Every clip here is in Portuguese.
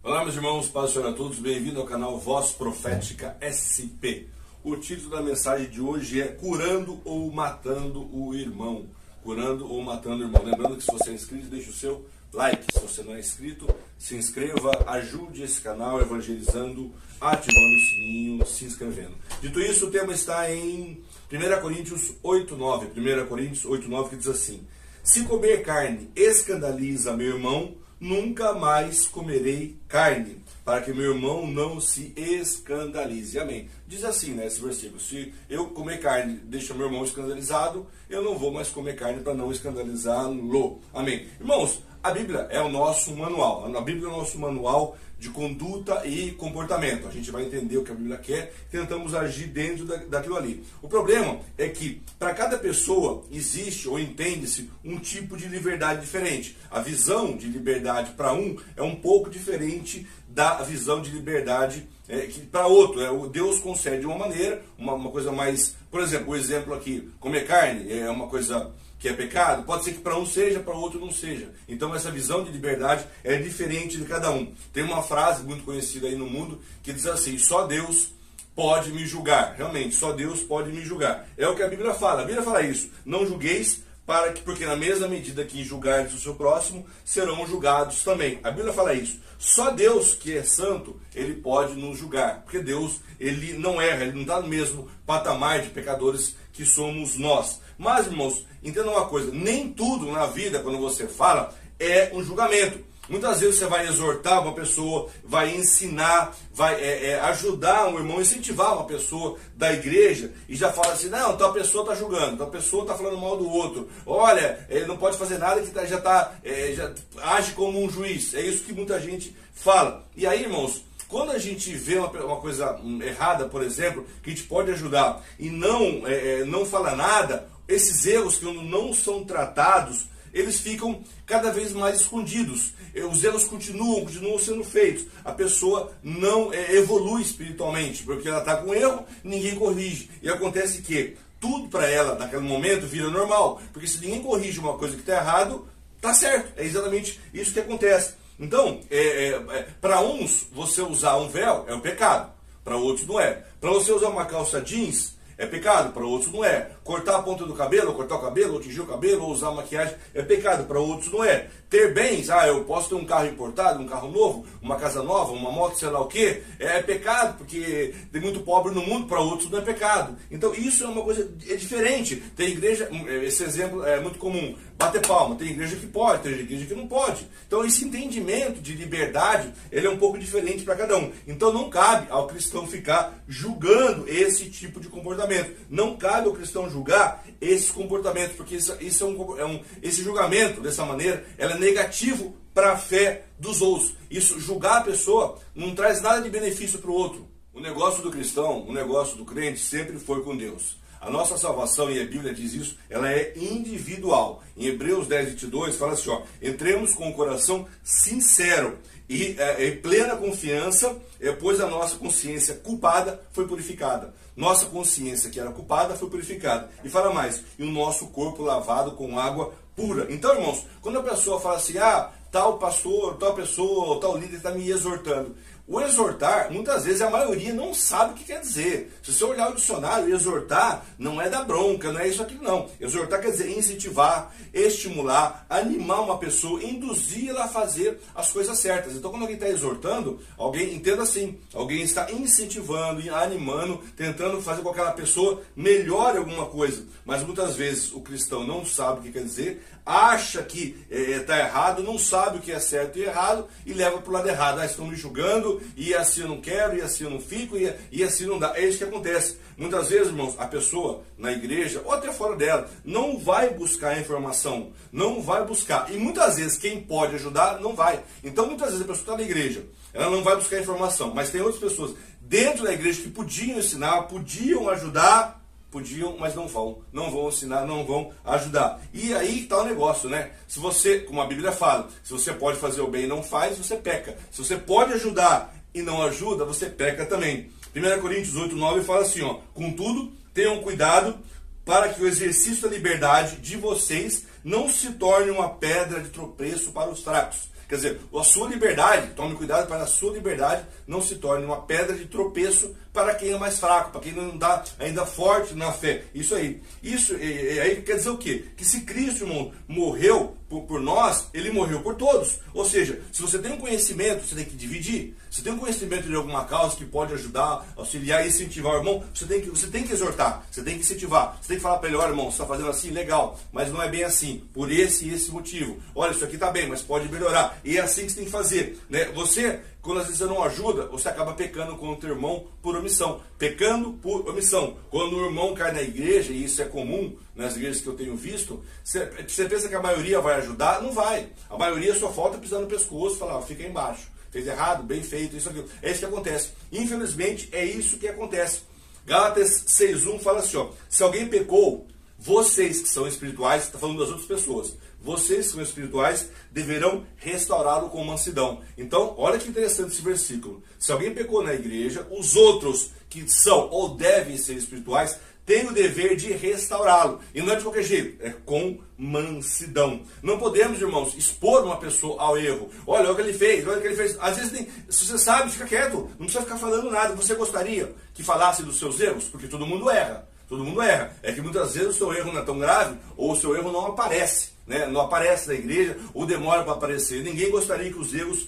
Olá, meus irmãos, paz do Senhor a todos, bem-vindo ao canal Voz Profética SP. O título da mensagem de hoje é Curando ou Matando o Irmão. Curando ou matando o irmão. Lembrando que se você é inscrito, deixe o seu like. Se você não é inscrito, se inscreva, ajude esse canal evangelizando, ativando o sininho, se inscrevendo. Dito isso, o tema está em 1 Coríntios 8:9. 1 Coríntios 8:9 que diz assim: se comer carne escandaliza meu irmão, nunca mais comerei carne, para que meu irmão não se escandalize. Amém. Diz assim, né, esse versículo: se eu comer carne deixa meu irmão escandalizado, eu não vou mais comer carne para não escandalizá-lo. Amém. Irmãos, a Bíblia é o nosso manual. A Bíblia é o nosso manual de conduta e comportamento. A gente vai entender o que a Bíblia quer, tentamos agir dentro daquilo ali. O problema é que para cada pessoa existe ou entende-se um tipo de liberdade diferente. A visão de liberdade para um é um pouco diferente da visão de liberdade para outro. O Deus concede de uma maneira, uma coisa mais... Por exemplo, o exemplo aqui, comer carne é uma coisa que é pecado, pode ser que para um seja, para outro não seja. Então essa visão de liberdade é diferente de cada um. Tem uma frase muito conhecida aí no mundo que diz assim: só Deus pode me julgar. Realmente, só Deus pode me julgar. É o que a Bíblia fala. A Bíblia fala isso: não julgueis, porque na mesma medida que julgardes o seu próximo, serão julgados também. A Bíblia fala isso. Só Deus, que é santo, ele pode nos julgar. Porque Deus, ele não erra, ele não está no mesmo patamar de pecadores que somos nós. Mas, irmãos, entenda uma coisa: nem tudo na vida, quando você fala, é um julgamento. Muitas vezes você vai exortar uma pessoa, vai ensinar, vai ajudar um irmão, incentivar uma pessoa da igreja e já fala assim: não, tal pessoa está julgando, tal pessoa está falando mal do outro. Olha, ele não pode fazer nada que já age como um juiz. É isso que muita gente fala. E aí, irmãos, quando a gente vê uma coisa errada, por exemplo, que a gente pode ajudar e não fala nada, esses erros que não são tratados, eles ficam cada vez mais escondidos. Os erros continuam sendo feitos. A pessoa não evolui espiritualmente, porque ela está com erro, ninguém corrige. E acontece que tudo para ela, naquele momento, vira normal. Porque se ninguém corrige uma coisa que está errado, está certo. É exatamente isso que acontece. Então, para uns, você usar um véu é um pecado. Para outros não é. Para você usar uma calça jeans é pecado, para outros não é. Cortar a ponta do cabelo, ou cortar o cabelo, ou tingir o cabelo, ou usar maquiagem é pecado, para outros não é. Ter bens, eu posso ter um carro importado, um carro novo, uma casa nova, uma moto, sei lá o que, é pecado, porque tem muito pobre no mundo, para outros não é pecado. Então isso é uma coisa diferente. Tem igreja, esse exemplo é muito comum, bater palma, tem igreja que pode, tem igreja que não pode. Então esse entendimento de liberdade, ele é um pouco diferente para cada um. Então não cabe ao cristão ficar julgando esse tipo de comportamento. Não cabe ao cristão julgar esses comportamentos, porque esse julgamento, dessa maneira, ela é negativo para a fé dos outros. Isso, julgar a pessoa, não traz nada de benefício para o outro. O negócio do cristão, o negócio do crente sempre foi com Deus. A nossa salvação, e a Bíblia diz isso, ela é individual. Em Hebreus 10:22 fala assim: entremos com o coração sincero e plena confiança, pois a nossa consciência culpada foi purificada. Nossa consciência que era culpada foi purificada. E fala mais: e o nosso corpo lavado com água pura. Então, irmãos, quando a pessoa fala assim: tal pastor, tal pessoa, tal líder está me exortando. O exortar, muitas vezes a maioria não sabe o que quer dizer. Se você olhar o dicionário, exortar não é dar bronca, não é isso aqui não. Exortar quer dizer incentivar, estimular, animar uma pessoa, induzir ela a fazer as coisas certas. Então quando alguém está exortando, alguém entenda assim: alguém está incentivando, animando, tentando fazer com que aquela pessoa melhore alguma coisa. Mas muitas vezes o cristão não sabe o que quer dizer, acha que está errado, não sabe o que é certo e errado e leva para o lado errado. Estão me julgando, e assim eu não quero, e assim eu não fico, e assim não dá. É isso que acontece. Muitas vezes, irmãos, a pessoa na igreja, ou até fora dela, não vai buscar informação, não vai buscar. E muitas vezes quem pode ajudar, não vai. Então muitas vezes a pessoa está na igreja, ela não vai buscar informação, mas tem outras pessoas dentro da igreja que podiam ensinar, podiam ajudar, mas não vão ensinar, não vão ajudar. E aí está o negócio, né? Se você, como a Bíblia fala, se você pode fazer o bem e não faz, você peca. Se você pode ajudar e não ajuda, você peca também. 1 Coríntios 8:9 fala assim: contudo, tenham cuidado para que o exercício da liberdade de vocês não se torne uma pedra de tropeço para os fracos. Quer dizer, a sua liberdade, tome cuidado para a sua liberdade não se torne uma pedra de tropeço para quem é mais fraco, para quem não está ainda forte na fé. Isso aí. Isso aí quer dizer o quê? Que se Cristo, irmão, morreu por nós, ele morreu por todos. Ou seja, se você tem um conhecimento, você tem que dividir. Se tem um conhecimento de alguma causa que pode ajudar, auxiliar e incentivar o irmão, você tem que exortar, você tem que incentivar, você tem que falar para ele: olha, irmão, você está fazendo assim, legal, mas não é bem assim, por esse e esse motivo. Olha, isso aqui está bem, mas pode melhorar. E é assim que você tem que fazer, né? Você, quando às vezes você não ajuda, você acaba pecando contra o teu irmão por omissão. Pecando por omissão. Quando o irmão cai na igreja, e isso é comum nas igrejas que eu tenho visto, você pensa que a maioria vai ajudar? Não vai. A maioria só falta pisar no pescoço e falar: fica aí embaixo. Fez errado, bem feito, isso aqui. É isso que acontece. Infelizmente, é isso que acontece. Gálatas 6:1 fala assim, ó: se alguém pecou, vocês que são espirituais, está falando das outras pessoas, vocês que são espirituais deverão restaurá-lo com mansidão. Então, olha que interessante esse versículo. Se alguém pecou na igreja, os outros que são ou devem ser espirituais tem o dever de restaurá-lo. E não é de qualquer jeito, é com mansidão. Não podemos, irmãos, expor uma pessoa ao erro. Olha o que ele fez, olha o que ele fez. Às vezes, se você sabe, fica quieto. Não precisa ficar falando nada. Você gostaria que falasse dos seus erros? Porque todo mundo erra. Todo mundo erra. É que muitas vezes o seu erro não é tão grave, ou o seu erro não aparece, né? Não aparece na igreja, ou demora para aparecer. Ninguém gostaria que os erros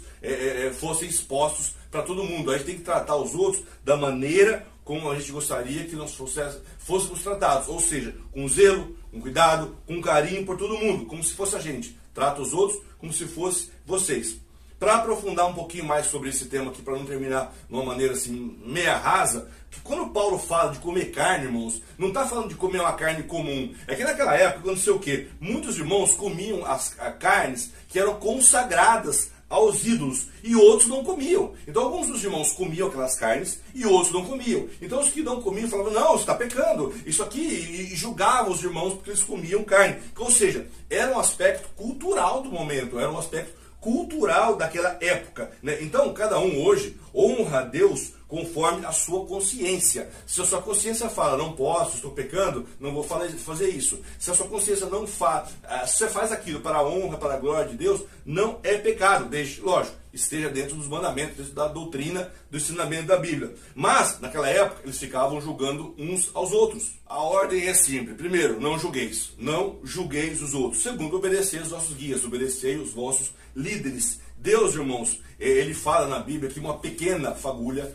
fossem expostos para todo mundo. A gente tem que tratar os outros da maneira como a gente gostaria que nós fôssemos tratados. Ou seja, com zelo, com cuidado, com carinho por todo mundo, como se fosse a gente. Trata os outros como se fosse vocês. Para aprofundar um pouquinho mais sobre esse tema aqui, para não terminar de uma maneira assim, meia rasa, que quando Paulo fala de comer carne, irmãos, não está falando de comer uma carne comum. É que naquela época, aconteceu o quê? Muitos irmãos comiam as carnes que eram consagradas aos ídolos, e outros não comiam. Então alguns dos irmãos comiam aquelas carnes e outros não comiam. Então os que não comiam falavam: não, você está pecando, isso aqui, e julgavam os irmãos porque eles comiam carne. Ou seja, era um aspecto cultural do momento, era um aspecto cultural daquela época, né? Então cada um hoje honra a Deus conforme a sua consciência. Se a sua consciência fala: não posso, estou pecando, não vou fazer isso. Se a sua consciência não fala, se você faz aquilo para a honra, para a glória de Deus, não é pecado. Desde, lógico, esteja dentro dos mandamentos, dentro da doutrina, do ensinamento da Bíblia. Mas, naquela época, eles ficavam julgando uns aos outros. A ordem é simples. Primeiro, não julgueis. Não julgueis os outros. Segundo, obedecei os vossos guias, obedecei os vossos líderes. Deus, irmãos, ele fala na Bíblia que uma pequena fagulha,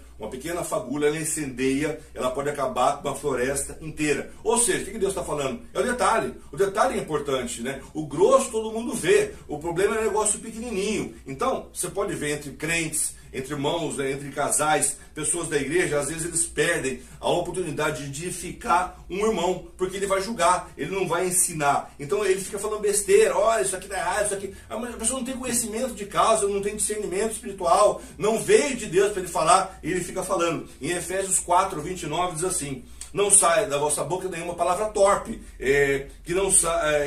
ela incendeia, ela pode acabar com uma floresta inteira. Ou seja, o que Deus está falando? É o detalhe. O detalhe é importante, né? O grosso todo mundo vê. O problema é um negócio pequenininho. Então, você pode ver entre crentes, entre irmãos, né, entre casais, pessoas da igreja, às vezes eles perdem a oportunidade de edificar um irmão, porque ele vai julgar, ele não vai ensinar. Então ele fica falando besteira: olha, isso aqui tá errado, isso aqui. A pessoa não tem conhecimento de causa, não tem discernimento espiritual, não veio de Deus para ele falar, e ele fica falando. Em Efésios 4:29 diz assim: não saia da vossa boca nenhuma palavra torpe,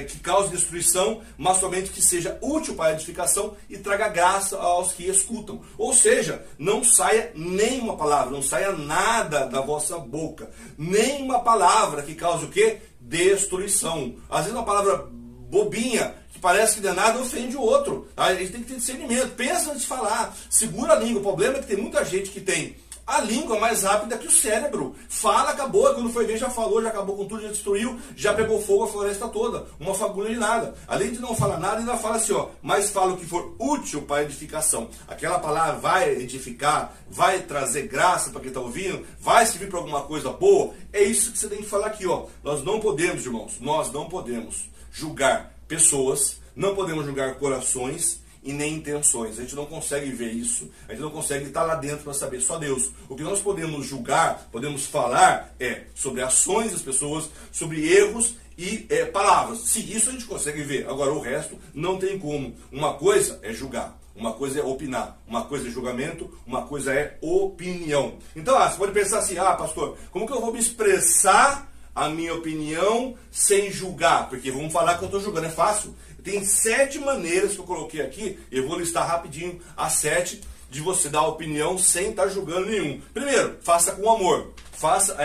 que cause destruição, mas somente que seja útil para a edificação e traga graça aos que escutam. Ou seja, não saia nenhuma palavra, não saia nada da vossa boca, nenhuma palavra que cause o quê? Destruição. Às vezes uma palavra bobinha, que parece que de nada, ofende o outro. A gente tem que ter discernimento, pensa antes de falar, segura a língua. O problema é que tem muita gente que tem a língua mais rápida que o cérebro. Fala, acabou. Quando foi ver, já falou, já acabou com tudo, já destruiu, já pegou fogo a floresta toda. Uma fagulha de nada. Além de não falar nada, ainda fala assim, ó: mas fala o que for útil para a edificação. Aquela palavra vai edificar, vai trazer graça para quem está ouvindo, vai servir para alguma coisa boa. É isso que você tem que falar aqui, ó. Nós não podemos, irmãos, nós não podemos julgar pessoas, não podemos julgar corações e nem intenções. A gente não consegue ver isso, a gente não consegue estar lá dentro para saber, só Deus. O que nós podemos julgar, podemos falar sobre ações das pessoas, sobre erros e palavras. Sim, isso a gente consegue ver. Agora o resto não tem como. Uma coisa é julgar, uma coisa é opinar, uma coisa é julgamento, uma coisa é opinião. Então você pode pensar assim: pastor, como que eu vou me expressar a minha opinião sem julgar? Porque vamos falar que eu estou julgando, é fácil. Tem 7 maneiras que eu coloquei aqui, eu vou listar rapidinho as 7 de você dar opinião sem estar julgando nenhum. Primeiro, faça com amor. faça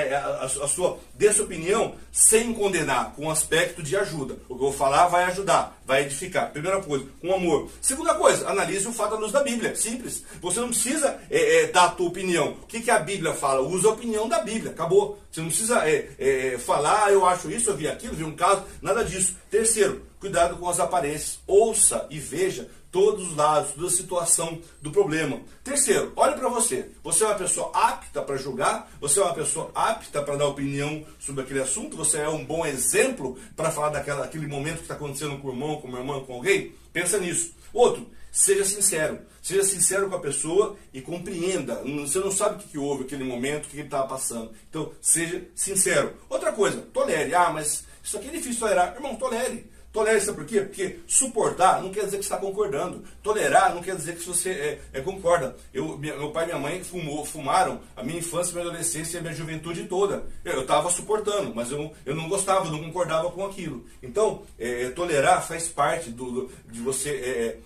dê sua opinião sem condenar, com aspecto de ajuda. O que eu vou falar vai ajudar, vai edificar. Primeira coisa, com amor. Segunda coisa, analise o fato à luz da Bíblia. Simples. Você não precisa dar a tua opinião. O que a Bíblia fala? Usa a opinião da Bíblia. Acabou. Você não precisa falar, eu acho isso, eu vi aquilo, vi um caso, nada disso. Terceiro, cuidado com as aparências. Ouça e veja todos os lados, toda a situação do problema. Terceiro, olhe para você. Você é uma pessoa apta para julgar? Você é uma pessoa apta para dar opinião sobre aquele assunto? Você é um bom exemplo para falar daquele momento que está acontecendo com o irmão, com uma irmã, com alguém? Pensa nisso. Outro, seja sincero. Seja sincero com a pessoa e compreenda. Você não sabe o que houve naquele momento, o que ele estava passando. Então, seja sincero. Outra coisa, tolere. Ah, mas isso aqui é difícil tolerar. Irmão, tolere. Tolere, sabe por quê? Porque suportar não quer dizer que você está concordando. Tolerar não quer dizer que você concorda. Meu pai e minha mãe fumaram a minha infância, minha adolescência e a minha juventude toda. Eu estava suportando, mas eu não gostava, não concordava com aquilo. Então, tolerar faz parte de você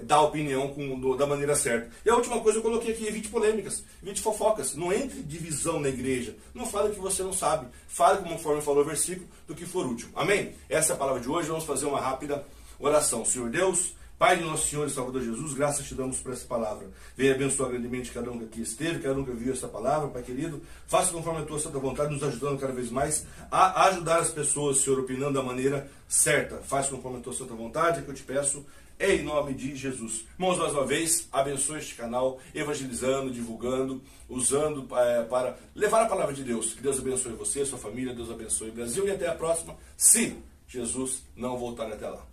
dar opinião da maneira certa. E a última coisa eu coloquei aqui, evite polêmicas, evite fofocas. Não entre divisão na igreja. Não fale o que você não sabe. Fale, conforme falou o versículo, do que for útil. Amém? Essa é a palavra de hoje. Vamos fazer uma rápida oração. Senhor Deus, Pai de nosso Senhor e Salvador Jesus, graças te damos por essa palavra. Venha abençoar grandemente cada um que aqui esteve, cada um que viu essa palavra, Pai querido. Faça conforme a tua santa vontade, nos ajudando cada vez mais a ajudar as pessoas, Senhor, opinando da maneira certa. Faça conforme a tua santa vontade, é que eu te peço, em nome de Jesus. Irmãos, mais uma vez, abençoe este canal, evangelizando, divulgando, usando para levar a palavra de Deus. Que Deus abençoe você, sua família, Deus abençoe o Brasil e até a próxima, se Jesus não voltar até lá.